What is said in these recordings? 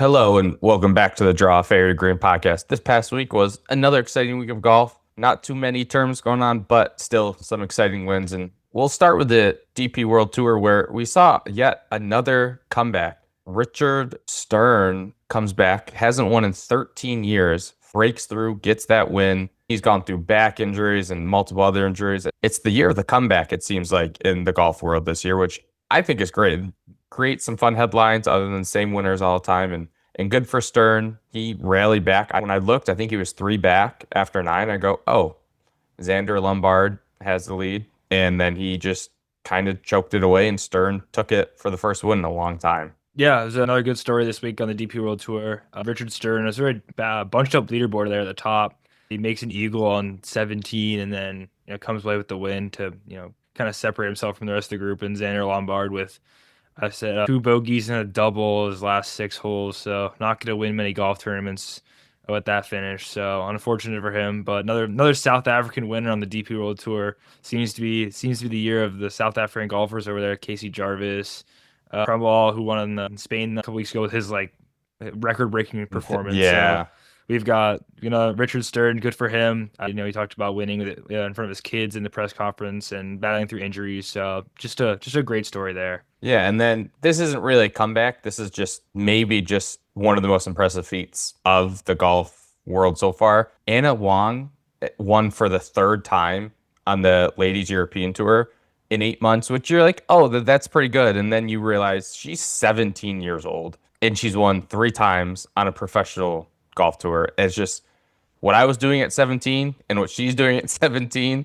Hello and welcome back to the Draw Fair to Green podcast. This past week was another exciting week of golf. Not too many terms going on, but still some exciting wins. And we'll start with the DP World Tour where we saw yet another comeback. Richard Sterne comes back, hasn't won in 13 years, breaks through, gets that win. He's gone through back injuries and multiple other injuries. It's the year of the comeback, it seems like, in the golf world this year, which I think is great. Create some fun headlines other than the same winners all the time. And good for Stern. He rallied back. When I looked, I think he was three back after nine. I go, oh, Xander Lombard has the lead. And then he just kind of choked it away, and Stern took it for the first win in a long time. Yeah, it was another good story this week on the DP World Tour. Richard Sterne is a very bunched up leaderboard there at the top. He makes an eagle on 17 and then comes away with the win to kind of separate himself from the rest of the group. And Xander Lombard with I said two bogeys and a double his last six holes, so not going to win many golf tournaments with that finish. So unfortunate for him, but another South African winner on the DP World Tour seems to be the year of the South African golfers over there. Casey Jarvis, Crumble, who won in Spain a couple weeks ago with his record-breaking performance. So Yeah. we've got Richard Stern, good for him. He talked about winning with it, in front of his kids in the press conference and battling through injuries. So just a great story there. Yeah. And then this isn't really a comeback. This is just maybe just one of the most impressive feats of the golf world so far. Anna Huang won for the third time on the Ladies European Tour in 8 months, which you're like, oh, that's pretty good. And then you realize she's 17 years old and she's won three times on a professional golf tour. It's just what I was doing at 17 and what she's doing at 17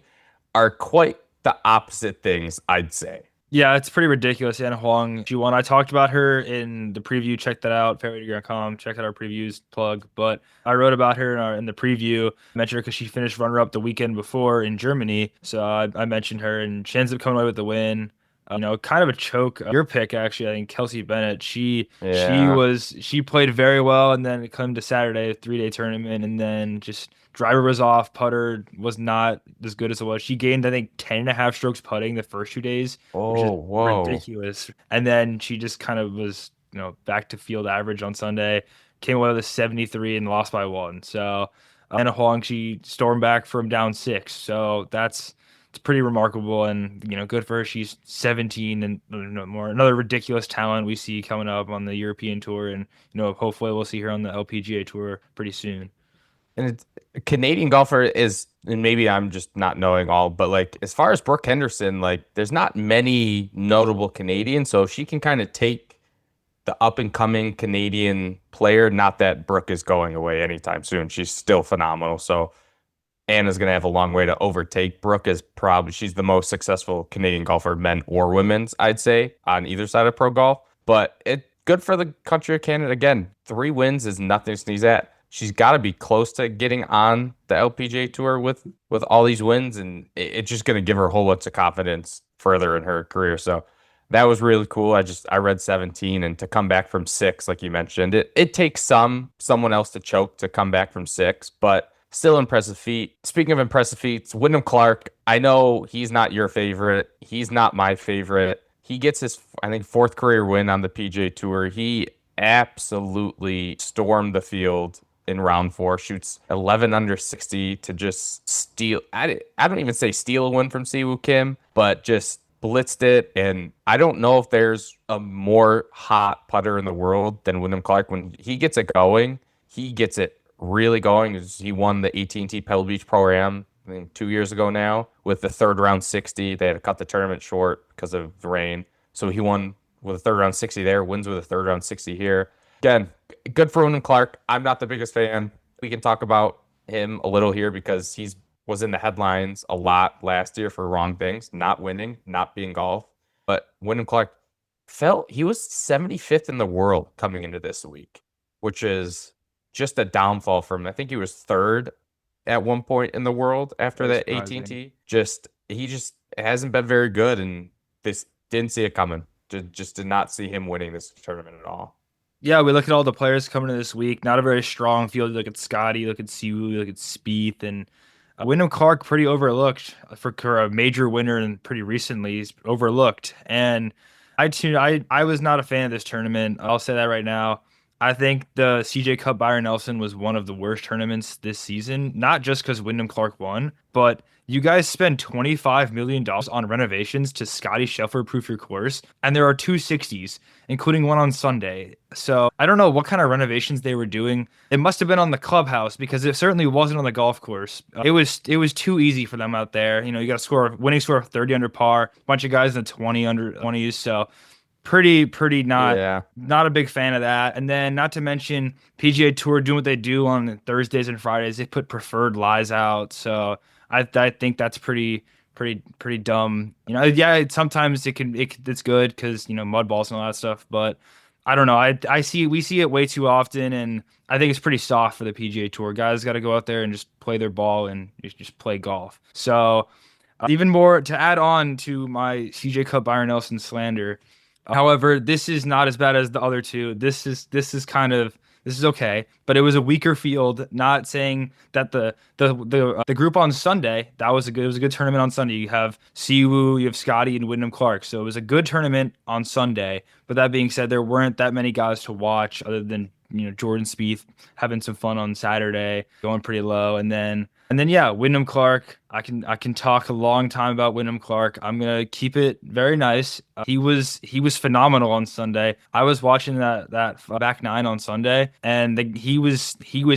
are quite the opposite things, I'd say. Yeah, it's pretty ridiculous. Anna Huang, she won. I talked about her in the preview. Check that out, fairway.com. Check out our previews plug. But I wrote about her in the preview. I mentioned her because she finished runner-up the weekend before in Germany. So I mentioned her, and she ends up coming away with the win. Kind of a choke. Your pick, actually, I think Kelsey Bennett. Yeah. She played very well, and then it came to Saturday, a 3-day tournament, and then just driver was off, putter was not as good as it was. She gained, I think, 10 and a half strokes putting the first 2 days, which is Oh, whoa. ridiculous. And then she just kind of was, back to field average on Sunday, came away with a 73 and lost by one. So Anna Huang, she stormed back from down six. So it's pretty remarkable and good for her. She's 17 and more another ridiculous talent we see coming up on the European tour, and hopefully we'll see her on the LPGA tour pretty soon. And it's a Canadian golfer is, and maybe I'm just not knowing all, but like as far as Brooke Henderson, like there's not many notable Canadians. So if she can kind of take the up and coming Canadian player, not that Brooke is going away anytime soon. She's still phenomenal. So Anna's gonna have a long way to overtake. Brooke is probably she's the most successful Canadian golfer, men or women's, I'd say, on either side of pro golf. But it good for the country of Canada. Again, three wins is nothing to sneeze at. She's got to be close to getting on the LPGA tour with all these wins, and it's just gonna give her a whole bunch of confidence further in her career. So that was really cool. I read 17, and to come back from six, like you mentioned, it takes someone else to choke to come back from six, but still impressive feat. Speaking of impressive feats, Wyndham Clark, I know he's not your favorite. He's not my favorite. He gets his, I think, fourth career win on the PGA Tour. He absolutely stormed the field in round four, shoots 11 under 60 to just steal. I don't even say steal a win from Siwoo Kim, but just blitzed it. And I don't know if there's a more hot putter in the world than Wyndham Clark. When he gets it going, he gets it really going. He won the AT&T Pebble Beach Pro-Am, I think 2 years ago now, with the third round 60. They had to cut the tournament short because of the rain. So he won with a third round 60 there, wins with a third round 60 here. Again, good for Wyndham Clark. I'm not the biggest fan. We can talk about him a little here because he's was in the headlines a lot last year for wrong things, not winning, not being golf. But Wyndham Clark felt he was 75th in the world coming into this week, which is just a downfall from I think he was third at one point in the world after Very that surprising. AT&T. He just hasn't been very good, and this didn't see it coming. Just did not see him winning this tournament at all. Yeah, we look at all the players coming in this week. Not a very strong field. You look at Scotty, you look at Siwoo, you look at Spieth, and Wyndham Clark pretty overlooked for a major winner and pretty recently he's overlooked. And I was not a fan of this tournament. I'll say that right now. I think the CJ Cup Byron Nelson was one of the worst tournaments this season, not just because Wyndham Clark won, but you guys spend $25 million on renovations to Scotty Scheffler proof your course, and there are two 60s, including one on Sunday. So I don't know what kind of renovations they were doing. It must have been on the clubhouse because it certainly wasn't on the golf course. It was too easy for them out there. You got to score a winning score of 30 under par, a bunch of guys in the 20 under 20s. So pretty Yeah. not a big fan of that. And then not to mention PGA Tour doing what they do on Thursdays and Fridays. They put preferred lies out. So I think that's pretty dumb. Yeah, sometimes it's good because mud balls and all that stuff, but I don't know. We see it way too often, and I think it's pretty soft for the PGA Tour. Guys got to go out there and just play their ball and just play golf. So even more to add on to my CJ Cup Byron Nelson slander. However, this is not as bad as the other two. This is okay, but it was a weaker field. Not saying that the group on Sunday it was a good tournament on Sunday. You have Siwoo, you have Scotty, and Wyndham Clark. So it was a good tournament on Sunday. But that being said, there weren't that many guys to watch other than Jordan Spieth having some fun on Saturday, going pretty low, and then yeah, Wyndham Clark. I can talk a long time about Wyndham Clark. I'm gonna keep it very nice. He was phenomenal on Sunday. I was watching that back nine on Sunday, and he was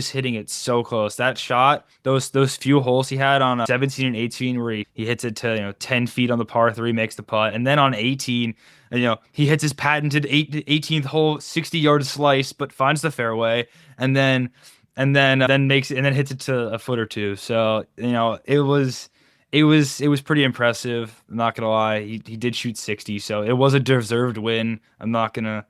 hitting it so close. That shot, those few holes he had on 17 and 18, where he hits it to 10 feet on the par three, makes the putt, and then on 18. He hits his patented 18th hole 60-yard slice, but finds the fairway, and then makes it and then hits it to a foot or two. So it was pretty impressive. I'm not gonna lie, he did shoot 60, so it was a deserved win. I'm not gonna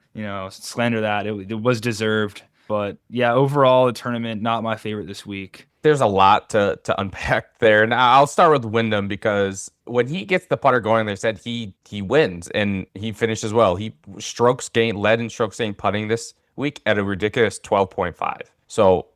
slander that. It was deserved, but yeah, overall the tournament not my favorite this week. There's a lot to unpack there. Now I'll start with Wyndham because when he gets the putter going, they said he wins and he finishes well. He led in strokes gained putting this week at a ridiculous 12.5. So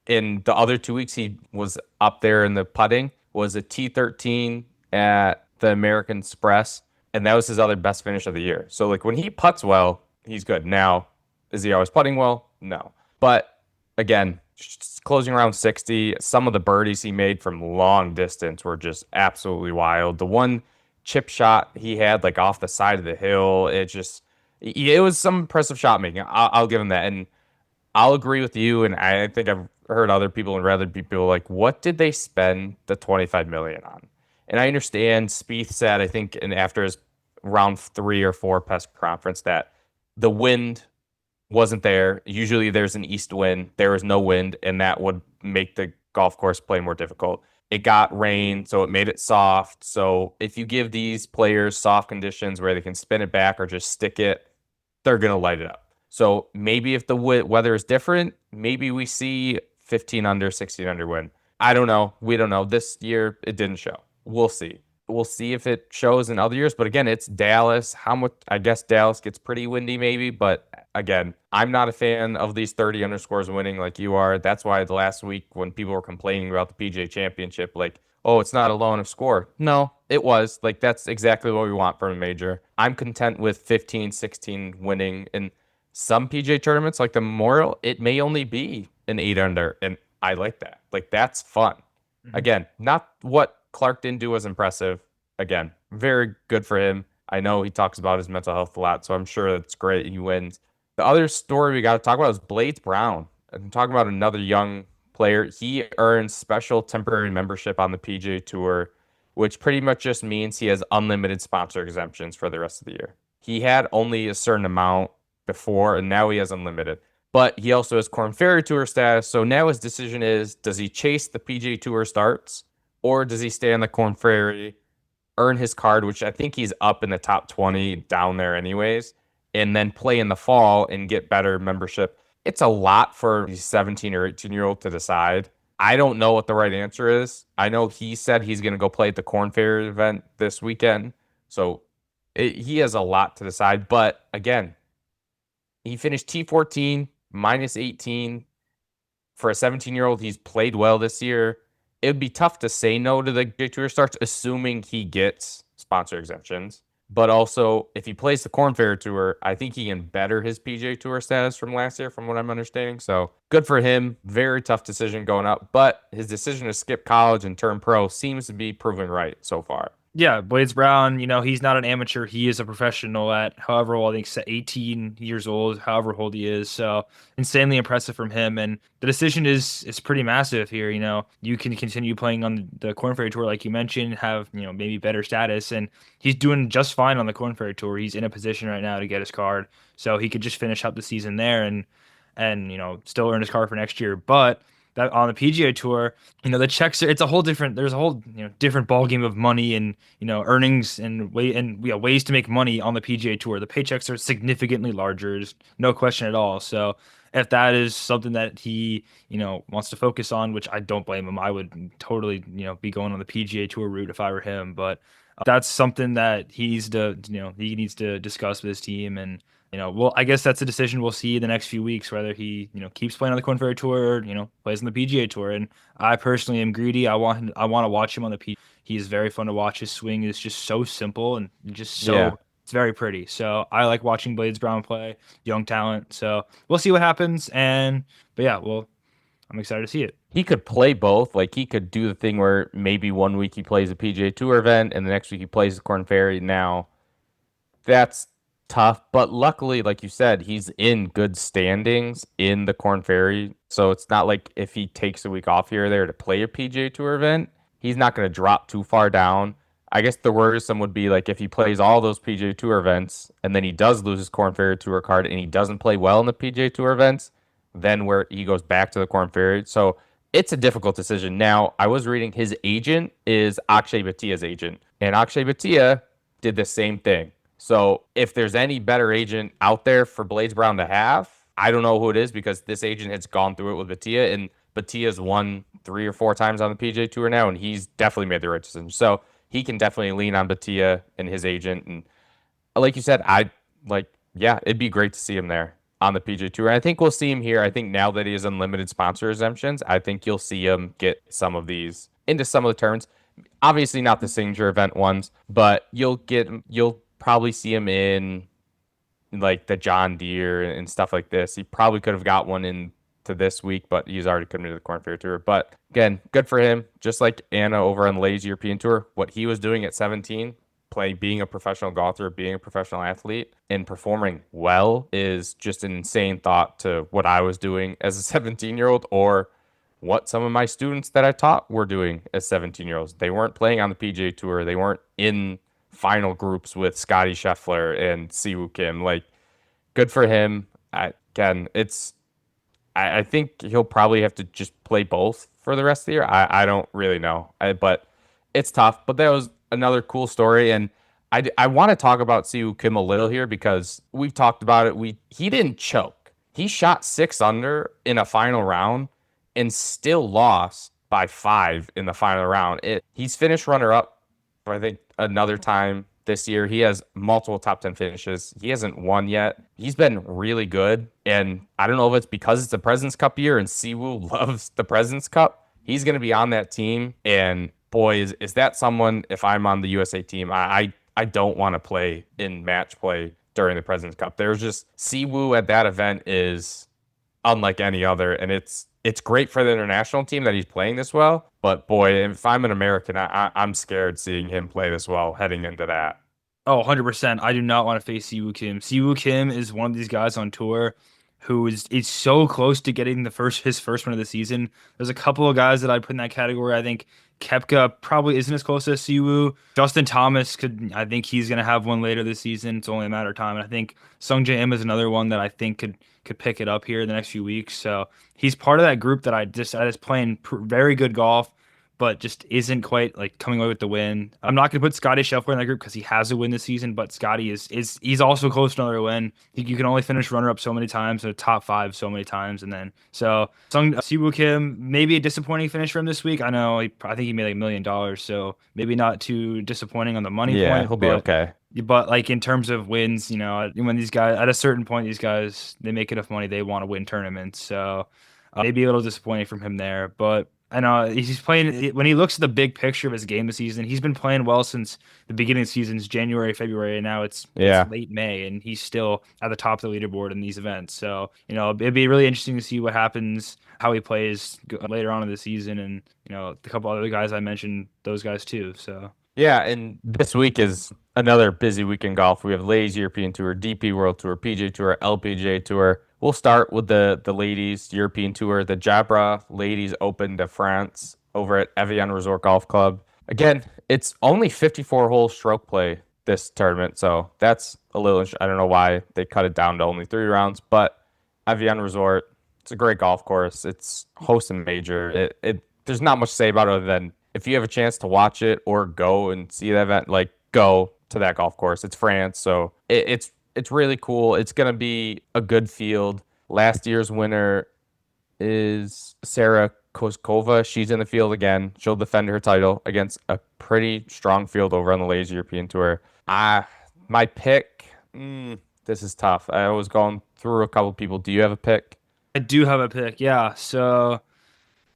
in the other 2 weeks he was up there in the putting, was a T13 at the American Express, and that was his other best finish of the year. So like when he putts well, he's good. Now, is he always putting well? No. But again, just closing around 60, some of the birdies he made from long distance were just absolutely wild. The one chip shot he had like off the side of the hill, it was some impressive shot making. I'll give him that. And I'll agree with you, and I think I've heard other people and rather people like, what did they spend the 25 million on? And I understand Spieth said, I think, after his round 3 or 4 press conference that the wind wasn't there. Usually there's an east wind. There was no wind, and that would make the golf course play more difficult. It got rain, so it made it soft. So if you give these players soft conditions where they can spin it back or just stick it, they're going to light it up. So maybe if the weather is different, maybe we see 15 under, 16 under win. I don't know. We don't know. This year, it didn't show. We'll see. We'll see if it shows in other years. But again, it's Dallas. How much? I guess Dallas gets pretty windy maybe. But again, I'm not a fan of these 30 underscores winning like you are. That's why the last week when people were complaining about the PGA Championship, like, oh, it's not a low enough score. No, it was. Like, that's exactly what we want from a major. I'm content with 15, 16 winning. And some PGA tournaments, like the Memorial, it may only be an 8 under. And I like that. Like, that's fun. Mm-hmm. Again, not what Clark didn't do was impressive. Again, very good for him. I know he talks about his mental health a lot, so I'm sure that's great. He wins. The other story we got to talk about is Blades Brown. I'm talking about another young player. He earns special temporary membership on the PGA Tour, which pretty much just means he has unlimited sponsor exemptions for the rest of the year. He had only a certain amount before, and now he has unlimited. But he also has Korn Ferry Tour status, so now his decision is, does he chase the PGA Tour starts, or does he stay on the Korn Ferry, earn his card, which I think he's up in the top 20 down there anyways, and then play in the fall and get better membership? It's a lot for a 17 or 18-year-old to decide. I don't know what the right answer is. I know he said he's going to go play at the Korn Ferry event this weekend, so he has a lot to decide. But again, he finished T14, minus 18. For a 17-year-old, he's played well this year. It would be tough to say no to the PGA Tour starts, assuming he gets sponsor exemptions. But also, if he plays the Korn Ferry Tour, I think he can better his PGA Tour status from last year, from what I'm understanding. So good for him. Very tough decision going up, but his decision to skip college and turn pro seems to be proven right so far. Yeah, Blades Brown, he's not an amateur. He is a professional at however old, I think 18 years old, however old he is. So insanely impressive from him. And the decision is pretty massive here. You can continue playing on the Korn Ferry Tour, like you mentioned, have, maybe better status. And he's doing just fine on the Korn Ferry Tour. He's in a position right now to get his card. So he could just finish up the season there and still earn his card for next year. But that on the PGA Tour, the checks are, it's a whole different, there's a whole, different ball game of money and, earnings and ways to make money on the PGA Tour. The paychecks are significantly larger, there's no question at all. So if that is something that he, wants to focus on, which I don't blame him, I would totally, be going on the PGA Tour route if I were him. But that's something that he needs to discuss with his team. And well, I guess that's a decision we'll see in the next few weeks, whether he, keeps playing on the Korn Ferry Tour or, plays on the PGA Tour. And I personally am greedy. I want to watch him on the PGA. He's very fun to watch. His swing is just so simple and just Yeah. it's very pretty. So I like watching Blades Brown play, young talent. So we'll see what happens. But yeah, well, I'm excited to see it. He could play both. Like he could do the thing where maybe one week he plays a PGA Tour event and the next week he plays the Korn Ferry. Now, that's tough, but luckily, like you said, he's in good standings in the Korn Ferry. So it's not like if he takes a week off here or there to play a PGA Tour event, he's not going to drop too far down. I guess the worrisome would be like if he plays all those PGA Tour events and then he does lose his Korn Ferry Tour card and he doesn't play well in the PGA Tour events, then where he goes back to the Korn Ferry. So it's a difficult decision. Now, I was reading his agent is Akshay Bhatia's agent, and Akshay Bhatia did the same thing. So if there's any better agent out there for Blades Brown to have, I don't know who it is because this agent has gone through it with Batia, and Batia's won 3 or 4 times on the PGA Tour now, and he's definitely made the right decision. So he can definitely lean on Batia and his agent. And like you said, yeah, it'd be great to see him there on the PGA Tour. And I think we'll see him here. I think now that he has unlimited sponsor exemptions, I think you'll see him get some of these into some of the turns. Obviously not the signature event ones, but you'll probably see him in like the John Deere and stuff like this. He probably could have got one in to this week, but he's already committed to the Korn Ferry Tour. But again, good for him. Just like Anna over on the Ladies European Tour, what he was doing at 17, being a professional golfer, being a professional athlete, and performing well is just an insane thought to what I was doing as a 17-year-old or what some of my students that I taught were doing as 17-year-olds. They weren't playing on the PGA Tour. They weren't in final groups with Scotty Scheffler and Siwoo Kim. Like, good for him. I think he'll probably have to just play both for the rest of the year. I don't really know, but it's tough. But that was another cool story, and I want to talk about Siwoo Kim a little here because we've talked about it. He didn't choke. He shot 6 under in a final round and still lost by 5 in the final round. He's finished runner up for I think another time this year. He has multiple top 10 finishes. He hasn't won yet. He's been really good. And I don't know if it's because it's the President's Cup year and Siwoo loves the President's Cup. He's going to be on that team. And boy, is that someone, if I'm on the USA team, I don't want to play in match play during the President's Cup. There's just Siwoo at that event is unlike any other. And it's great for the international team that he's playing this well. But boy, if I'm an American, I'm scared seeing him play this well heading into that. Oh, 100%. I do not want to face Siwoo Kim. Siwoo Kim is one of these guys on tour who is so close to getting his first win of the season. There's a couple of guys that I'd put in that category. I think Koepka probably isn't as close as Siwoo. Justin Thomas I think he's going to have one later this season. It's only a matter of time. And I think Sung Jae Im is another one that I think could pick it up here in the next few weeks. So he's part of that group that I just playing very good golf, but just isn't quite like coming away with the win. I'm not going to put Scotty Scheffler in that group because he has a win this season, but Scotty he's also close to another win. You can only finish runner up so many times, or top 5 so many times, and then so Siwoo Kim, maybe a disappointing finish for him this week. I know I think he made like $1 million, so maybe not too disappointing on the money Yeah, point. he'll be okay. But like in terms of wins, when these guys at a certain point, these guys they make enough money, they want to win tournaments. So maybe a little disappointing from him there, but I know he's playing when he looks at the big picture of his game this season, he's been playing well since the beginning of the season's January, February, and now it's Yeah. late May, and he's still at the top of the leaderboard in these events. So, it'd be really interesting to see what happens, how he plays later on in the season, and a couple other guys I mentioned, those guys too. So, Yeah, and this week is another busy week in golf. We have Ladies European Tour, DP World Tour, PJ Tour, LPGA Tour. We'll start with the ladies European Tour, the Jabra Ladies Open de France over at Evian Resort Golf Club. Again, it's only 54 hole stroke play this tournament, so that's a little. I don't know why they cut it down to only 3 rounds, but Evian Resort, it's a great golf course. It's hosting major. It there's not much to say about it other than if you have a chance to watch it or go and see the event, like go to that golf course. It's France, so it's really cool. It's gonna be a good field. Last year's winner is Sarah Koskova. She's in the field again. She'll defend her title against a pretty strong field over on the Ladies European Tour. My pick. This is tough. I was going through a couple people. Do you have a pick? I do have a pick. Yeah. So,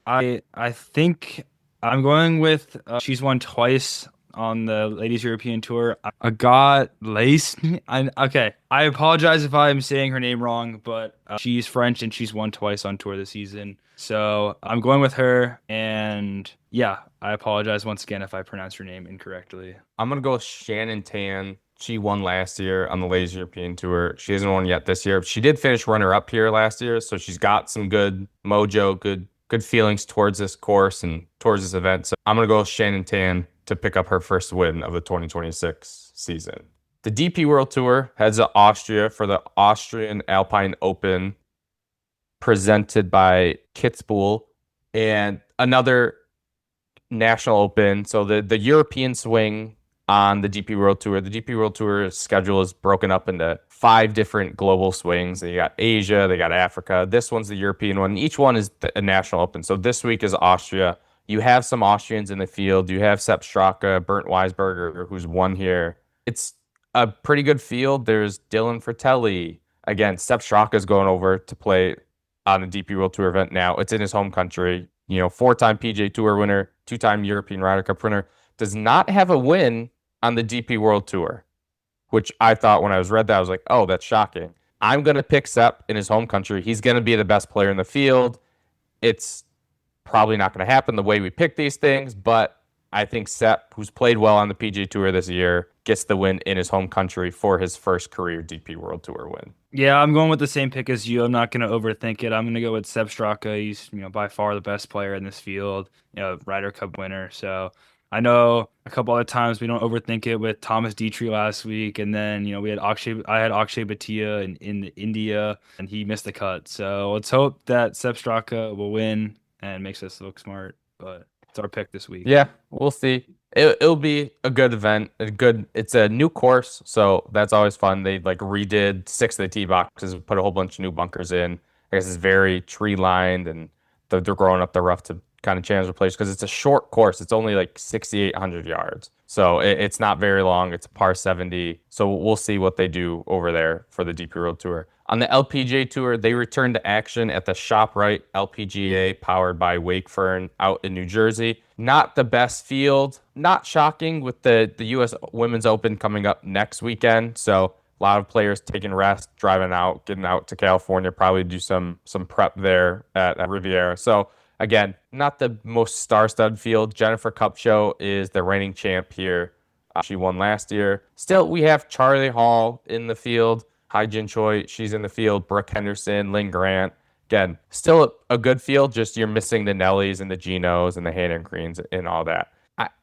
I think I'm going with she's won twice on the Ladies European Tour. I got Lace. Okay. I apologize if I'm saying her name wrong, but she's French and she's won twice on tour this season. So I'm going with her. And yeah, I apologize once again if I pronounce her name incorrectly. I'm gonna go with Shannon Tan. She won last year on the Ladies European Tour. She hasn't won yet this year. She did finish runner up here last year, so she's got some good mojo, good feelings towards this course and towards this event. So I'm gonna go with Shannon Tan to pick up her first win of the 2026 season. The DP World Tour heads to Austria for the Austrian Alpine Open, presented by Kitzbühel, and another National Open. So the European swing on the DP World Tour. The DP World Tour schedule is broken up into 5 different global swings. They got Asia, they got Africa. This one's the European one. Each one is a National Open. So this week is Austria. You have some Austrians in the field. You have Sepp Straka, Bernd Weisberger, who's won here. It's a pretty good field. There's Dylan Fratelli. Again, Sepp Straka is going over to play on the DP World Tour event now. It's in his home country. 4-time PGA Tour winner, 2-time European Ryder Cup winner, does not have a win on the DP World Tour, which I thought when I read that, I was like, oh, that's shocking. I'm going to pick Sepp in his home country. He's going to be the best player in the field. It's probably not going to happen the way we pick these things, but I think Sepp, who's played well on the PGA Tour this year, gets the win in his home country for his first career DP World Tour win. Yeah, I'm going with the same pick as you. I'm not going to overthink it. I'm going to go with Sepp Straka. He's, by far the best player in this field, Ryder Cup winner. So I know a couple other times we don't overthink it with Thomas Dietrich last week, and then we had I had Akshay Bhatia in India, and he missed the cut. So let's hope that Sepp Straka will win and makes us look smart. But it's our pick this week. Yeah, we'll see. It'll be a good event. It's a new course, so that's always fun. They like redid 6 of the tee boxes, put a whole bunch of new bunkers in. I guess it's very tree lined, and they're growing up the rough to kind of change the place because it's a short course. It's only like 6,800 yards, so it's not very long. It's a par 70, so we'll see what they do over there for the DP World Tour. On the LPGA Tour, they returned to action at the ShopRite LPGA powered by Wakefern out in New Jersey. Not the best field, not shocking with the U.S. Women's Open coming up next weekend. So a lot of players taking rest, driving out, getting out to California, probably do some prep there at Riviera. So again, not the most star-studded field. Jennifer Kupcho is the reigning champ here. She won last year. Still, we have Charlie Hall in the field. Hai Jin Choi, she's in the field. Brooke Henderson, Lynn Grant. Again, still a good field, just you're missing the Nellies and the Genos and the Hannah Greens and all that.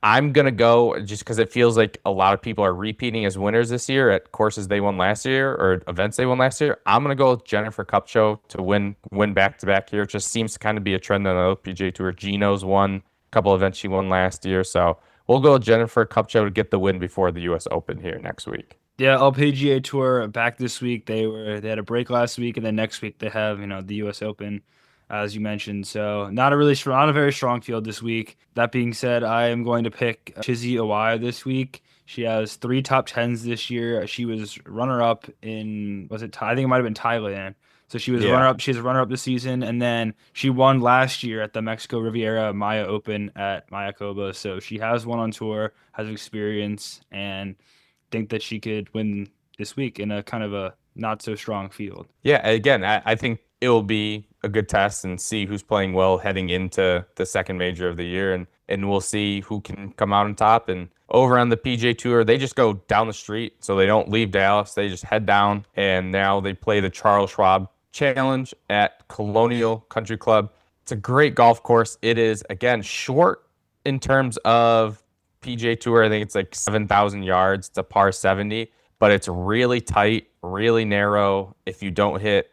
I'm going to go just because it feels like a lot of people are repeating as winners this year at courses they won last year or events they won last year. I'm going to go with Jennifer Kupcho to win back-to-back here. It just seems to kind of be a trend on the LPGA Tour. Geno's won a couple events she won last year. So we'll go with Jennifer Kupcho to get the win before the U.S. Open here next week. Yeah, LPGA Tour back this week. They had a break last week, and then next week they have the U.S. Open, as you mentioned. So not a very strong field this week. That being said, I am going to pick Chizzy Awaya this week. She has 3 top 10s this year. She was runner up in I think it might have been Thailand. So she was runner Yeah. up. She's a runner up this season, and then she won last year at the Mexico Riviera Maya Open at Mayakoba. So she has won on tour, has experience, and think that she could win this week in a kind of a not so strong field. Yeah, again, I think it will be a good test and see who's playing well heading into the second major of the year, and we'll see who can come out on top. And over on the PJ Tour, they just go down the street, so they don't leave Dallas. They just head down, and now they play the Charles Schwab Challenge at Colonial Country Club. It's a great golf course. It is, again, short in terms of PJ Tour. I think it's like 7,000 yards. It's a par 70, but it's really tight, really narrow. If you don't hit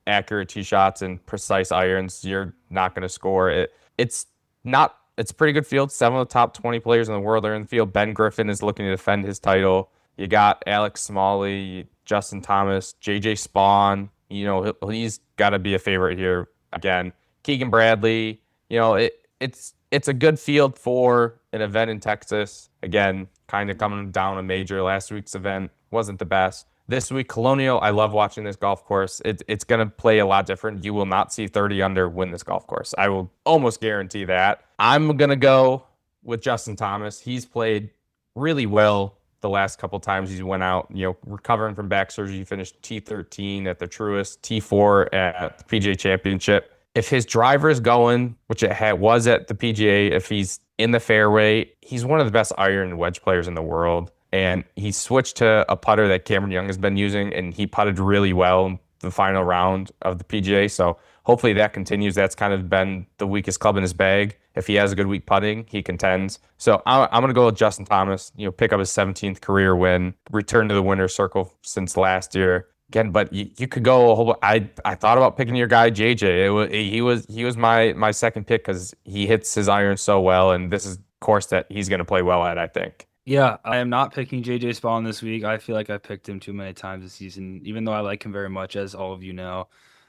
accurate tee shots and precise irons, you're not going to score it. It's not. It's a pretty good field. 7 of the top 20 players in the world are in the field. Ben Griffin is looking to defend his title. You got Alex Smalley, Justin Thomas, JJ Spawn. He's got to be a favorite here again. Keegan Bradley. It's a good field for an event in Texas. Again, kind of coming down a major. Last week's event wasn't the best. This week, Colonial, I love watching this golf course. It's going to play a lot different. You will not see 30 under win this golf course. I will almost guarantee that. I'm going to go with Justin Thomas. He's played really well the last couple times he's went out, recovering from back surgery. He finished T13 at the Truist, T4 at the PGA Championship. If his driver is going, which was at the PGA, if he's in the fairway, he's one of the best iron and wedge players in the world. And he switched to a putter that Cameron Young has been using, and he putted really well in the final round of the PGA. So hopefully that continues. That's kind of been the weakest club in his bag. If he has a good week putting, he contends. So I'm going to go with Justin Thomas, pick up his 17th career win, return to the winner's circle since last year. Again, but you could go a whole. I thought about picking your guy JJ. He was my second pick because he hits his iron so well, and this is a course that he's going to play well at, I think. Yeah, I am not picking JJ Spawn this week. I feel like I picked him too many times this season, even though I like him very much, as all of you know.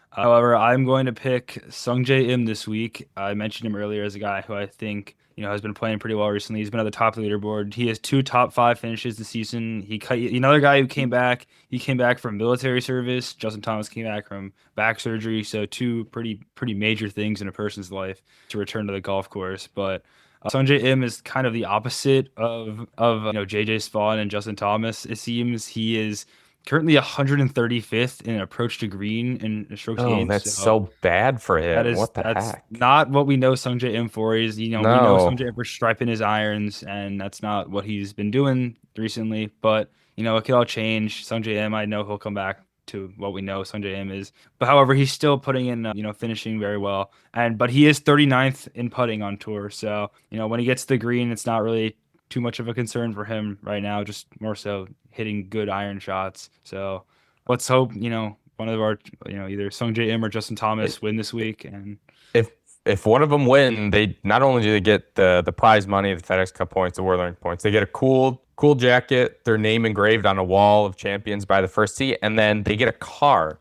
However, I'm going to pick Sungjae Im this week. I mentioned him earlier as a guy who I think has been playing pretty well recently. He's been at the top of the leaderboard. He has 2 top 5 finishes this season. Another guy who came back. He came back from military service. Justin Thomas came back from back surgery. So 2 pretty major things in a person's life to return to the golf course. But Sungjae Im is kind of the opposite of JJ Spawn and Justin Thomas. It seems he is currently 135th in approach to green in strokes Oh, gained. that's so bad for him. What the That's heck? not what we know Sungjae Im for. We know No. Sungjae Im for striping his irons, and that's not what he's been doing recently. But it could all change. Sungjae Im, I know he'll come back to what we know Sungjae Im is. But however, he's still putting in, finishing very well. But he is 39th in putting on tour. So when he gets to the green, it's not really too much of a concern for him right now, just more so hitting good iron shots. So let's hope, one of our, either Sungjae Im or Justin Thomas win this week. And If one of them win, they not only do they get the prize money, the FedEx Cup points, the World Ranking points, they get a cool jacket, their name engraved on a wall of champions by the first tee, and then they get a car.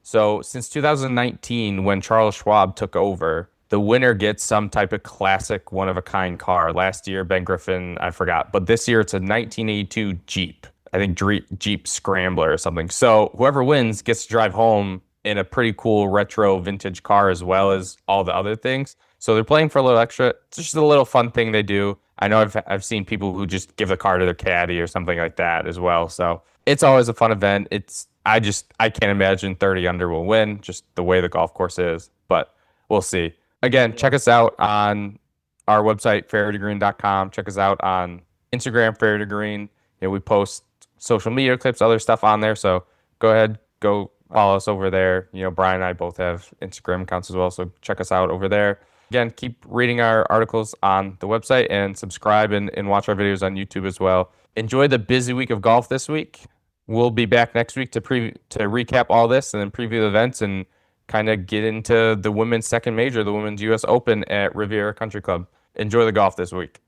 So since 2019, when Charles Schwab took over, the winner gets some type of classic one-of-a-kind car. Last year, Ben Griffin, I forgot. But this year, it's a 1982 Jeep. I think Jeep Scrambler or something. So whoever wins gets to drive home in a pretty cool retro vintage car as well as all the other things. So they're playing for a little extra. It's just a little fun thing they do. I know I've seen people who just give the car to their caddy or something like that as well. So it's always a fun event. I can't imagine 30 under will win, just the way the golf course is. But we'll see. Again, check us out on our website, fairwaytogreen.com. Check us out on Instagram, Fairway to Green. We post social media clips, other stuff on there. So go ahead, go follow us over there. Brian and I both have Instagram accounts as well. So check us out over there. Again, keep reading our articles on the website and subscribe and watch our videos on YouTube as well. Enjoy the busy week of golf this week. We'll be back next week to recap all this and then preview the events and kind of get into the women's second major, the women's US Open at Riviera Country Club. Enjoy the golf this week.